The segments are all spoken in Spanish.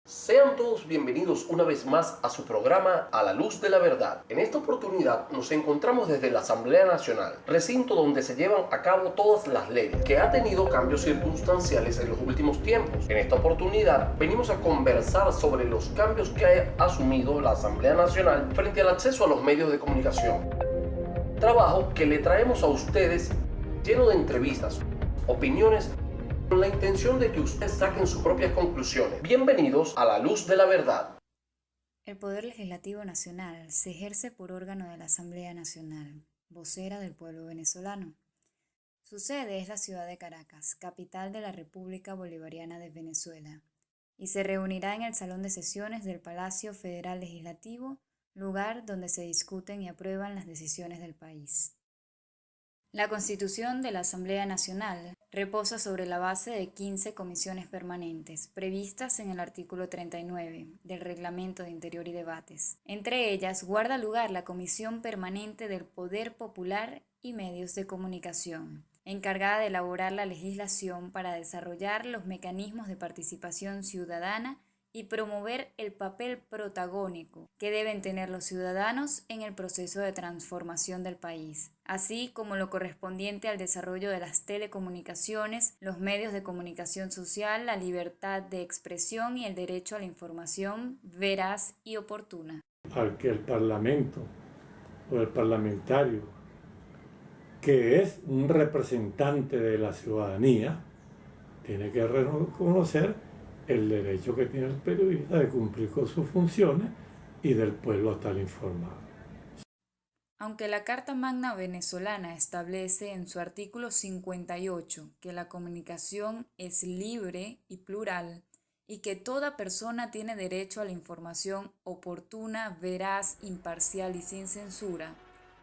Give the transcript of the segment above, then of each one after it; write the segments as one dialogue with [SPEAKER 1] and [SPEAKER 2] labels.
[SPEAKER 1] Sean todos bienvenidos una vez más a su programa A la Luz de la Verdad. En esta oportunidad nos encontramos desde la Asamblea Nacional, recinto donde se llevan a cabo todas las leyes, que ha tenido cambios circunstanciales en los últimos tiempos. En esta oportunidad venimos a conversar sobre los cambios que ha asumido la Asamblea Nacional frente al acceso a los medios de comunicación. Trabajo que le traemos a ustedes lleno de entrevistas, opiniones, con la intención de que ustedes saquen sus propias conclusiones. Bienvenidos a la Luz de la Verdad.
[SPEAKER 2] El Poder Legislativo Nacional se ejerce por órgano de la Asamblea Nacional, vocera del pueblo venezolano. Su sede es la ciudad de Caracas, capital de la República Bolivariana de Venezuela, y se reunirá en el Salón de Sesiones del Palacio Federal Legislativo, lugar donde se discuten y aprueban las decisiones del país. La Constitución de la Asamblea Nacional reposa sobre la base de 15 comisiones permanentes, previstas en el artículo 39 del Reglamento de Interior y Debates. Entre ellas guarda lugar la Comisión Permanente del Poder Popular y Medios de Comunicación, encargada de elaborar la legislación para desarrollar los mecanismos de participación ciudadana y promover el papel protagónico que deben tener los ciudadanos en el proceso de transformación del país, así como lo correspondiente al desarrollo de las telecomunicaciones, los medios de comunicación social, la libertad de expresión y el derecho a la información veraz y oportuna.
[SPEAKER 3] Al que el Parlamento o el parlamentario, que es un representante de la ciudadanía, tiene que reconocer el derecho que tiene el periodista de cumplir con sus funciones y del pueblo a estar informado.
[SPEAKER 2] Aunque la Carta Magna venezolana establece en su artículo 58 que la comunicación es libre y plural y que toda persona tiene derecho a la información oportuna, veraz, imparcial y sin censura,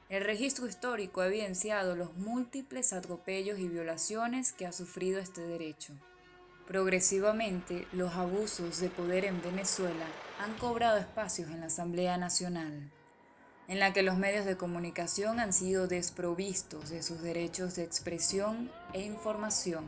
[SPEAKER 2] el registro histórico ha evidenciado los múltiples atropellos y violaciones que ha sufrido este derecho. Progresivamente, los abusos de poder en Venezuela han cobrado espacios en la Asamblea Nacional, en la que los medios de comunicación han sido desprovistos de sus derechos de expresión e información.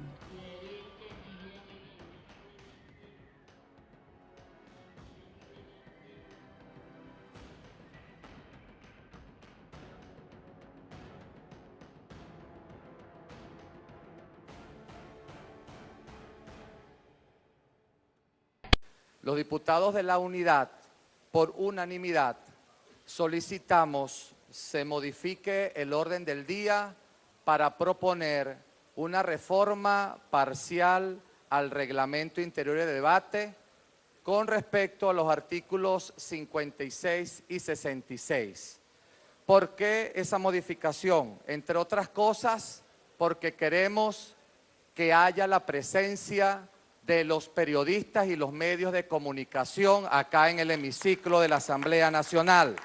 [SPEAKER 4] Los diputados de la Unidad, por unanimidad, solicitamos se modifique el orden del día para proponer una reforma parcial al Reglamento Interior de Debate con respecto a los artículos 56 y 66. ¿Por qué esa modificación? Entre otras cosas, porque queremos que haya la presencia de los periodistas y los medios de comunicación acá en el hemiciclo de la Asamblea Nacional.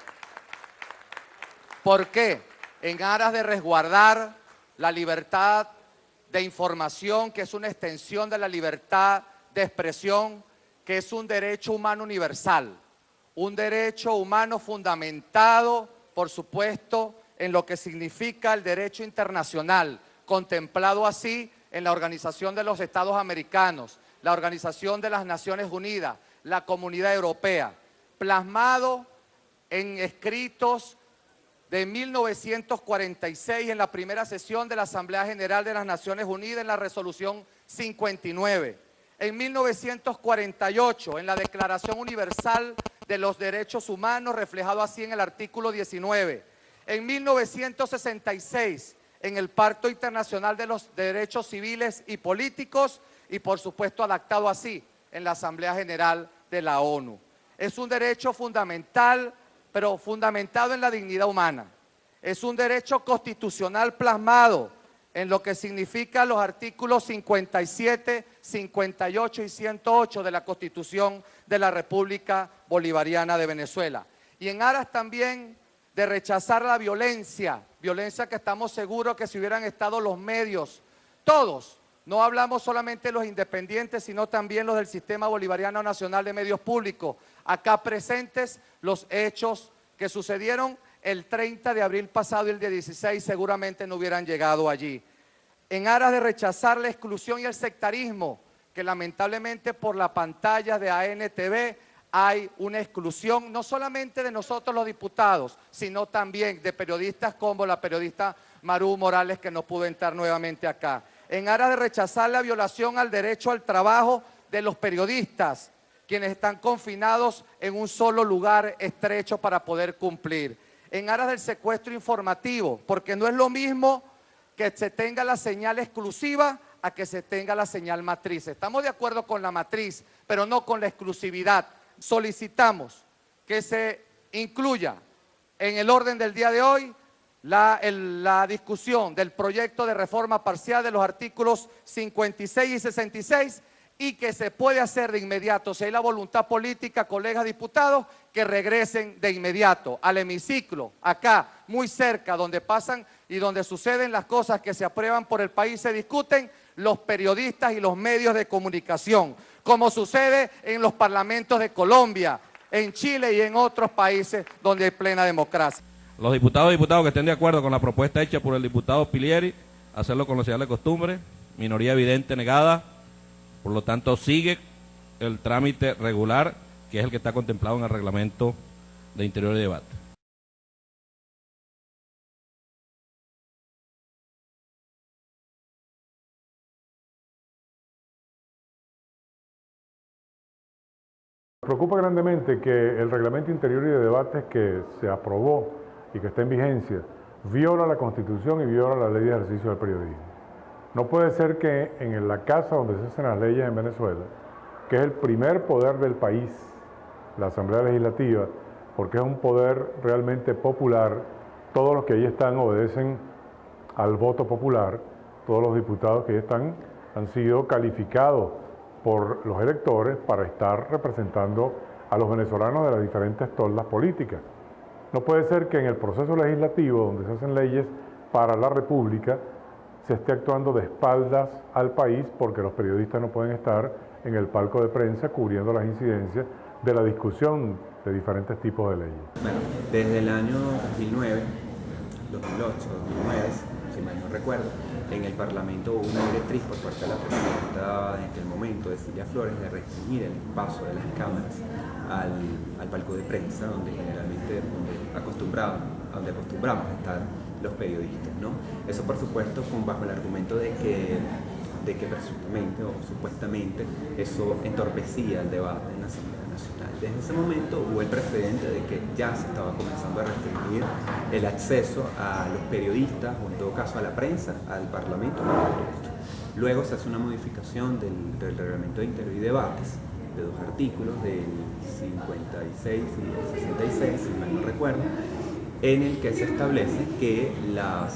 [SPEAKER 4] ¿Por qué? En aras de resguardar la libertad de información, que es una extensión de la libertad de expresión, que es un derecho humano universal, un derecho humano fundamentado, por supuesto, en lo que significa el derecho internacional, contemplado así en la Organización de los Estados Americanos, la Organización de las Naciones Unidas, la Comunidad Europea, plasmado en escritos de 1946 en la primera sesión de la Asamblea General de las Naciones Unidas en la Resolución 59, en 1948 en la Declaración Universal de los Derechos Humanos, reflejado así en el artículo 19, en 1966 en el Pacto Internacional de los Derechos Civiles y Políticos y por supuesto adaptado así en la Asamblea General de la ONU. Es un derecho fundamental, pero fundamentado en la dignidad humana. Es un derecho constitucional plasmado en lo que significan los artículos 57, 58 y 108 de la Constitución de la República Bolivariana de Venezuela. Y en aras también de rechazar la violencia que estamos seguros que si hubieran estado los medios, todos, no hablamos solamente de los independientes, sino también los del Sistema Bolivariano Nacional de Medios Públicos, acá presentes, los hechos que sucedieron el 30 de abril pasado y el día 16 seguramente no hubieran llegado allí. En aras de rechazar la exclusión y el sectarismo que lamentablemente por la pantalla de ANTV hay una exclusión, no solamente de nosotros los diputados, sino también de periodistas como la periodista Marú Morales, que no pudo entrar nuevamente acá. En aras de rechazar la violación al derecho al trabajo de los periodistas, quienes están confinados en un solo lugar estrecho para poder cumplir. En aras del secuestro informativo, porque no es lo mismo que se tenga la señal exclusiva a que se tenga la señal matriz. Estamos de acuerdo con la matriz, pero no con la exclusividad. Solicitamos que se incluya en el orden del día de hoy la discusión del proyecto de reforma parcial de los artículos 56 y 66 y que se puede hacer de inmediato, si hay la voluntad política, colegas diputados, que regresen de inmediato al hemiciclo, acá, muy cerca, donde pasan y donde suceden las cosas que se aprueban por el país, se discuten los periodistas y los medios de comunicación, como sucede en los parlamentos de Colombia, en Chile y en otros países donde hay plena democracia.
[SPEAKER 5] Los diputados y diputadas que estén de acuerdo con la propuesta hecha por el diputado Pilieri, hacerlo con la señal de costumbre, minoría evidente negada, por lo tanto sigue el trámite regular, que es el que está contemplado en el reglamento de Interior y Debate.
[SPEAKER 6] Me preocupa grandemente que el reglamento interior y de debates que se aprobó y que está en vigencia viola la Constitución y viola la ley de ejercicio del periodismo. No puede ser que en la casa donde se hacen las leyes en Venezuela, que es el primer poder del país, la Asamblea Legislativa, porque es un poder realmente popular, todos los que ahí están obedecen al voto popular, todos los diputados que ahí están han sido calificados por los electores para estar representando a los venezolanos de las diferentes toldas políticas. No puede ser que en el proceso legislativo, donde se hacen leyes para la República, se esté actuando de espaldas al país porque los periodistas no pueden estar en el palco de prensa cubriendo las incidencias de la discusión de diferentes tipos de leyes.
[SPEAKER 7] Bueno, desde el año 2009, 2008, 2009, si mal no recuerdo, en el Parlamento hubo una directriz por parte de la presidenta en aquel momento, de Cilia Flores, de restringir el paso de las cámaras al palco de prensa, donde generalmente acostumbramos a estar los periodistas, ¿no? Eso, por supuesto, bajo el argumento de que presuntamente o supuestamente eso entorpecía el debate en la Asamblea Nacional. Desde ese momento hubo el precedente de que ya se estaba comenzando a restringir el acceso a los periodistas, o en todo caso a la prensa, al Parlamento. Luego se hace una modificación del reglamento de Interior y Debates, de 2 artículos, del 56 y el 66, si mal no recuerdo, en el que se establece que la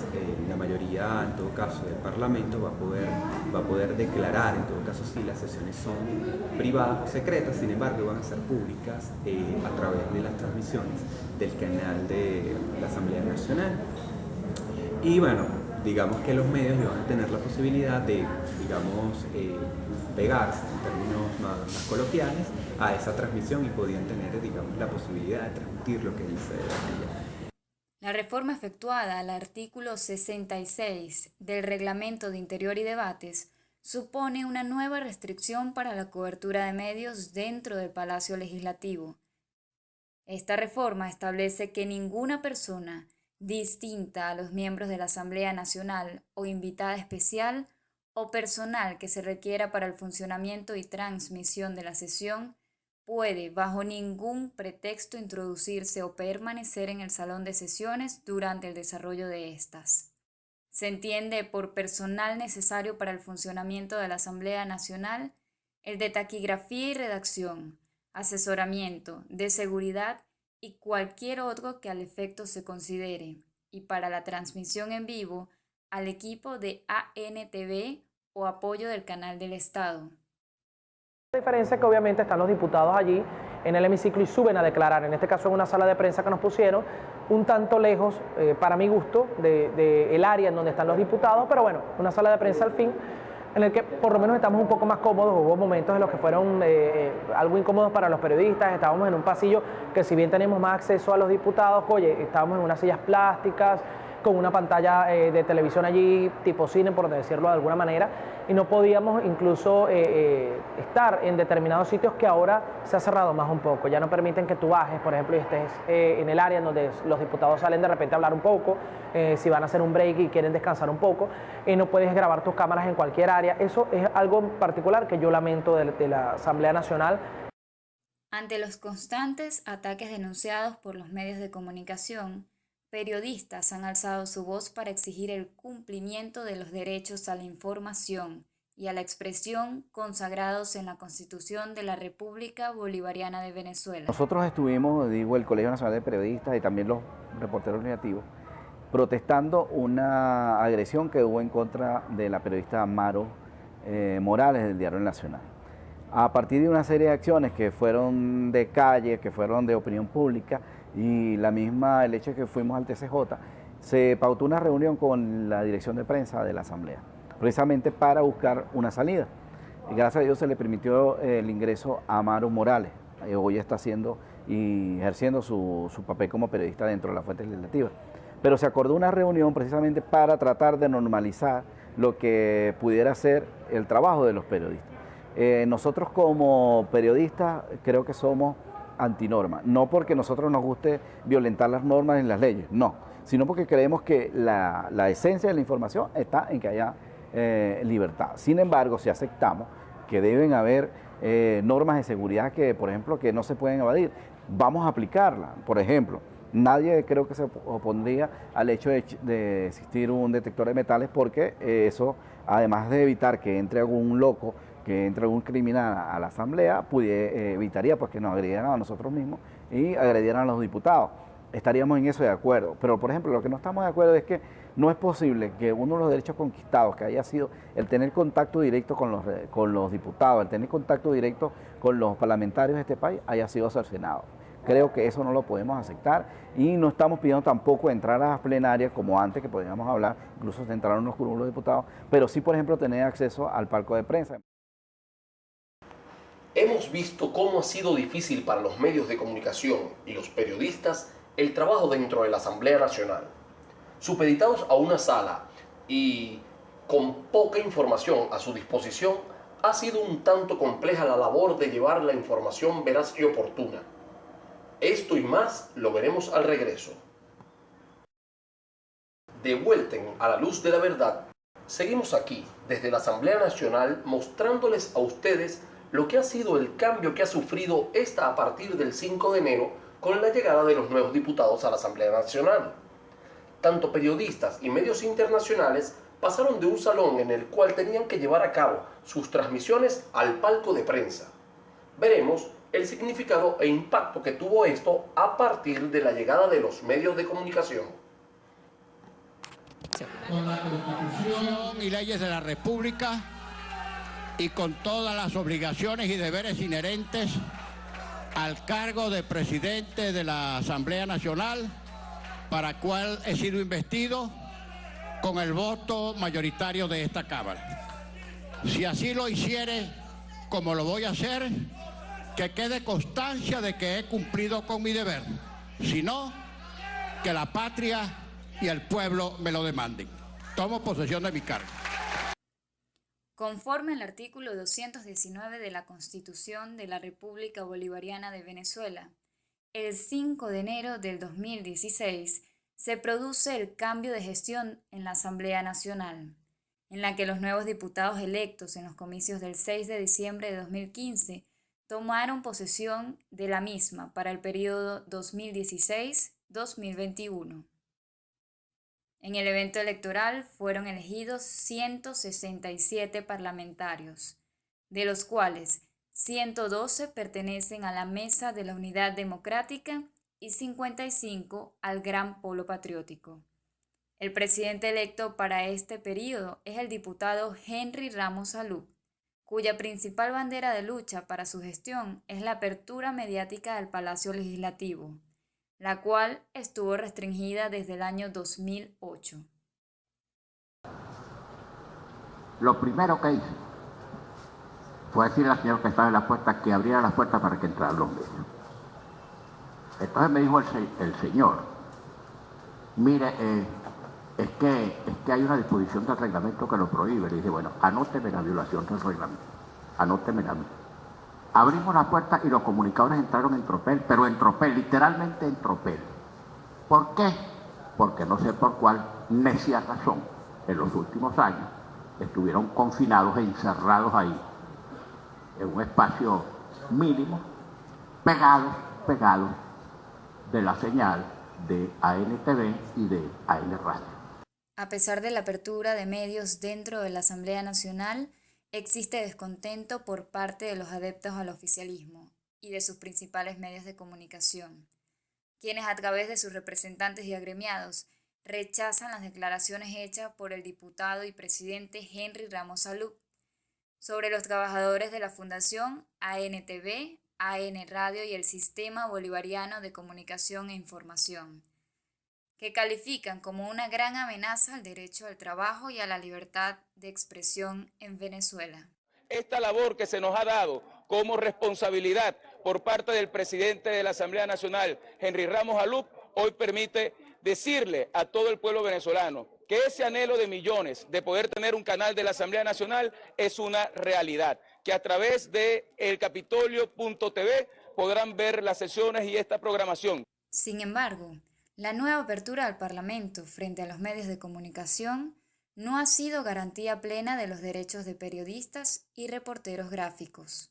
[SPEAKER 7] mayoría, en todo caso, del Parlamento va a poder declarar, en todo caso, si las sesiones son privadas o secretas, sin embargo, van a ser públicas a través de las transmisiones del canal de la Asamblea Nacional. Y bueno, digamos que los medios iban a tener la posibilidad de, digamos, pegarse, en términos más coloquiales, a esa transmisión y podían tener, digamos, la posibilidad de transmitir lo que dice ella.
[SPEAKER 2] La reforma efectuada al artículo 66 del Reglamento de Interior y Debates supone una nueva restricción para la cobertura de medios dentro del Palacio Legislativo. Esta reforma establece que ninguna persona distinta a los miembros de la Asamblea Nacional o invitada especial o personal que se requiera para el funcionamiento y transmisión de la sesión puede, bajo ningún pretexto, introducirse o permanecer en el salón de sesiones durante el desarrollo de estas. Se entiende por personal necesario para el funcionamiento de la Asamblea Nacional el de taquigrafía y redacción, asesoramiento, de seguridad y cualquier otro que al efecto se considere, y para la transmisión en vivo al equipo de ANTV o apoyo del canal del Estado.
[SPEAKER 8] La diferencia es que obviamente están los diputados allí en el hemiciclo y suben a declarar, en este caso en una sala de prensa que nos pusieron, un tanto lejos, para mi gusto, del área en donde están los diputados, pero bueno, una sala de prensa al fin, en el que por lo menos estamos un poco más cómodos. Hubo momentos en los que fueron algo incómodos para los periodistas, estábamos en un pasillo que si bien tenemos más acceso a los diputados, oye, estábamos en unas sillas plásticas, con una pantalla de televisión allí, tipo cine, por decirlo de alguna manera, y no podíamos incluso estar en determinados sitios que ahora se ha cerrado más un poco. Ya no permiten que tú bajes, por ejemplo, y estés en el área en donde los diputados salen de repente a hablar un poco, si van a hacer un break y quieren descansar un poco, no puedes grabar tus cámaras en cualquier área. Eso es algo particular que yo lamento de la Asamblea Nacional.
[SPEAKER 2] Ante los constantes ataques denunciados por los medios de comunicación, periodistas han alzado su voz para exigir el cumplimiento de los derechos a la información y a la expresión consagrados en la Constitución de la República Bolivariana de Venezuela.
[SPEAKER 9] Nosotros estuvimos, el Colegio Nacional de Periodistas y también los reporteros legislativos, protestando una agresión que hubo en contra de la periodista Amaro Morales del Diario Nacional. A partir de una serie de acciones que fueron de calle, que fueron de opinión pública, y el hecho de que fuimos al TCJ, se pautó una reunión con la dirección de prensa de la Asamblea, precisamente para buscar una salida. Y gracias a Dios se le permitió el ingreso a Amaro Morales. Hoy está haciendo y ejerciendo su papel como periodista dentro de la fuente legislativa. Pero se acordó una reunión precisamente para tratar de normalizar lo que pudiera ser el trabajo de los periodistas. Nosotros como periodistas creo que somos antinorma, no porque a nosotros nos guste violentar las normas y las leyes, no, sino porque creemos que la esencia de la información está en que haya libertad. Sin embargo, si aceptamos que deben haber normas de seguridad que, por ejemplo, que no se pueden evadir, vamos a aplicarlas. Por ejemplo, nadie creo que se opondría al hecho de existir un detector de metales, porque eso, además de evitar que entre algún loco, que entre algún criminal a la Asamblea, evitaría pues que nos agredieran a nosotros mismos y agredieran a los diputados. Estaríamos en eso de acuerdo. Pero, por ejemplo, lo que no estamos de acuerdo es que no es posible que uno de los derechos conquistados, que haya sido el tener contacto directo con los diputados, el tener contacto directo con los parlamentarios de este país, haya sido cercenado. Creo que eso no lo podemos aceptar y no estamos pidiendo tampoco entrar a las plenarias como antes, que podíamos hablar, incluso se entraron los curulos de diputados, pero sí, por ejemplo, tener acceso al palco de prensa.
[SPEAKER 1] Hemos visto cómo ha sido difícil para los medios de comunicación y los periodistas el trabajo dentro de la Asamblea Nacional. Supeditados a una sala y con poca información a su disposición, ha sido un tanto compleja la labor de llevar la información veraz y oportuna. Esto y más lo veremos al regreso. De vuelta a la luz de la verdad, seguimos aquí desde la Asamblea Nacional mostrándoles a ustedes lo que ha sido el cambio que ha sufrido esta a partir del 5 de enero con la llegada de los nuevos diputados a la Asamblea Nacional. Tanto periodistas y medios internacionales pasaron de un salón en el cual tenían que llevar a cabo sus transmisiones al palco de prensa. Veremos el significado e impacto que tuvo esto a partir de la llegada de los medios de comunicación.
[SPEAKER 10] Con la Constitución y leyes de la República y con todas las obligaciones y deberes inherentes al cargo de presidente de la Asamblea Nacional, para el cual he sido investido con el voto mayoritario de esta Cámara. Si así lo hiciere, como lo voy a hacer, que quede constancia de que he cumplido con mi deber, si no, que la patria y el pueblo me lo demanden. Tomo posesión de mi cargo.
[SPEAKER 2] Conforme al artículo 219 de la Constitución de la República Bolivariana de Venezuela, el 5 de enero del 2016 se produce el cambio de gestión en la Asamblea Nacional, en la que los nuevos diputados electos en los comicios del 6 de diciembre de 2015 tomaron posesión de la misma para el periodo 2016-2021. En el evento electoral fueron elegidos 167 parlamentarios, de los cuales 112 pertenecen a la Mesa de la Unidad Democrática y 55 al Gran Polo Patriótico. El presidente electo para este periodo es el diputado Henry Ramos Salud, cuya principal bandera de lucha para su gestión es la apertura mediática del Palacio Legislativo, la cual estuvo restringida desde el año 2008.
[SPEAKER 11] Lo primero que hice fue decirle al señor que estaba en la puerta que abriera las puertas para que entraran los medios. Entonces me dijo el señor, mire, es que hay una disposición del reglamento que lo prohíbe. Le dije, bueno, anóteme la violación del reglamento, anótemela a mí. Abrimos la puerta y los comunicadores entraron en tropel, pero en tropel, literalmente en tropel. ¿Por qué? Porque no sé por cuál necia razón, en los últimos años, estuvieron confinados e encerrados ahí, en un espacio mínimo, pegados de la señal de ANTV y de AN Radio.
[SPEAKER 2] A pesar de la apertura de medios dentro de la Asamblea Nacional, existe descontento por parte de los adeptos al oficialismo y de sus principales medios de comunicación, quienes a través de sus representantes y agremiados rechazan las declaraciones hechas por el diputado y presidente Henry Ramos Alup sobre los trabajadores de la Fundación ANTV, AN Radio y el Sistema Bolivariano de Comunicación e Información, que califican como una gran amenaza al derecho al trabajo y a la libertad de expresión en Venezuela.
[SPEAKER 12] Esta labor que se nos ha dado como responsabilidad por parte del presidente de la Asamblea Nacional, Henry Ramos Alup, hoy permite decirle a todo el pueblo venezolano que ese anhelo de millones de poder tener un canal de la Asamblea Nacional es una realidad, que a través de elcapitolio.tv podrán ver las sesiones y esta programación.
[SPEAKER 2] Sin embargo, la nueva apertura al Parlamento frente a los medios de comunicación no ha sido garantía plena de los derechos de periodistas y reporteros gráficos.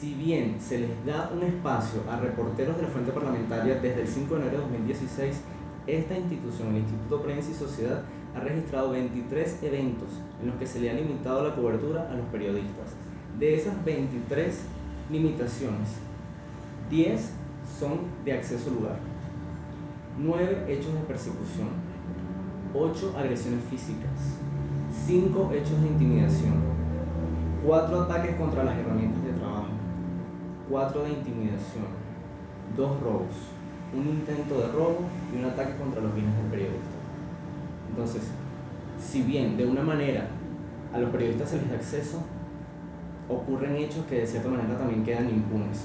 [SPEAKER 13] Si bien se les da un espacio a reporteros de la Fuente Parlamentaria desde el 5 de enero de 2016, esta institución, el Instituto Prensa y Sociedad, ha registrado 23 eventos en los que se le ha limitado la cobertura a los periodistas. De esas 23 limitaciones, 10 son de acceso al lugar, 9 hechos de persecución, 8 agresiones físicas, 5 hechos de intimidación, 4 ataques contra las herramientas de trabajo, 4 de intimidación, 2 robos, un intento de robo y un ataque contra los bienes del periodista. Entonces, si bien de una manera a los periodistas se les da acceso, ocurren hechos que de cierta manera también quedan impunes.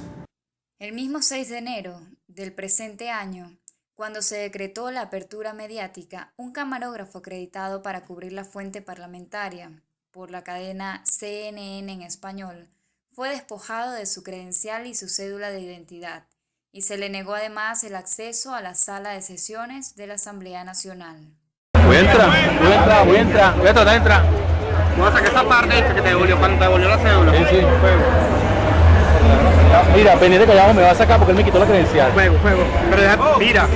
[SPEAKER 2] El mismo 6 de enero del presente año, cuando se decretó la apertura mediática, un camarógrafo acreditado para cubrir la fuente parlamentaria por la cadena CNN en español fue despojado de su credencial y su cédula de identidad, y se le negó además el acceso a la sala de sesiones de la Asamblea Nacional.
[SPEAKER 14] Voy a tratar de entrar. Voy a sacar esa parte que te devolvió cuando te devolvió la cédula. Sí. Mira, pendiente que me va a sacar porque él me quitó la credencial. Juego. Pero deja, mira.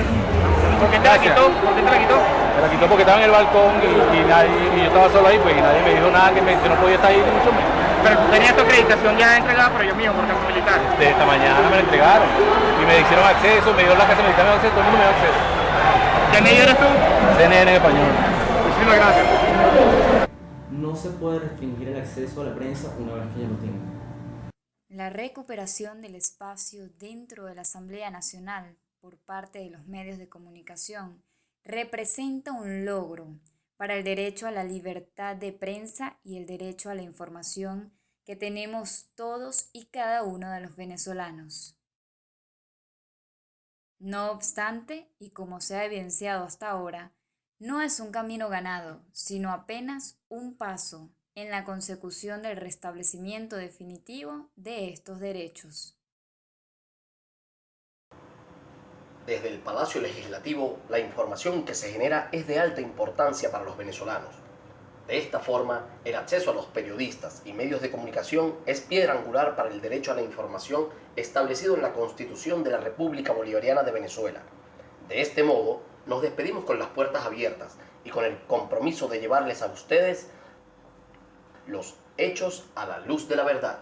[SPEAKER 14] ¿Por qué te la quitó? Me la quitó porque estaba en el balcón y yo estaba solo ahí, pues, y nadie me dijo nada que no podía estar ahí, mucho menos. Pero tú tenías tu acreditación ya entregada por ellos mismos, por casa militar. De esta mañana me la entregaron y me hicieron acceso, me dio la casa militar, me dio acceso, todo el mundo me dio acceso. ¿Qué medio eres tú? CNN en español. Muchísimas gracias.
[SPEAKER 13] No se puede restringir el acceso a la prensa una vez que ya lo tienen.
[SPEAKER 2] La recuperación del espacio dentro de la Asamblea Nacional por parte de los medios de comunicación representa un logro para el derecho a la libertad de prensa y el derecho a la información que tenemos todos y cada uno de los venezolanos. No obstante, y como se ha evidenciado hasta ahora, no es un camino ganado, sino apenas un paso en la consecución del restablecimiento definitivo de estos derechos.
[SPEAKER 1] Desde el Palacio Legislativo, la información que se genera es de alta importancia para los venezolanos. De esta forma, el acceso a los periodistas y medios de comunicación es piedra angular para el derecho a la información establecido en la Constitución de la República Bolivariana de Venezuela. De este modo, nos despedimos con las puertas abiertas y con el compromiso de llevarles a ustedes los hechos a la luz de la verdad.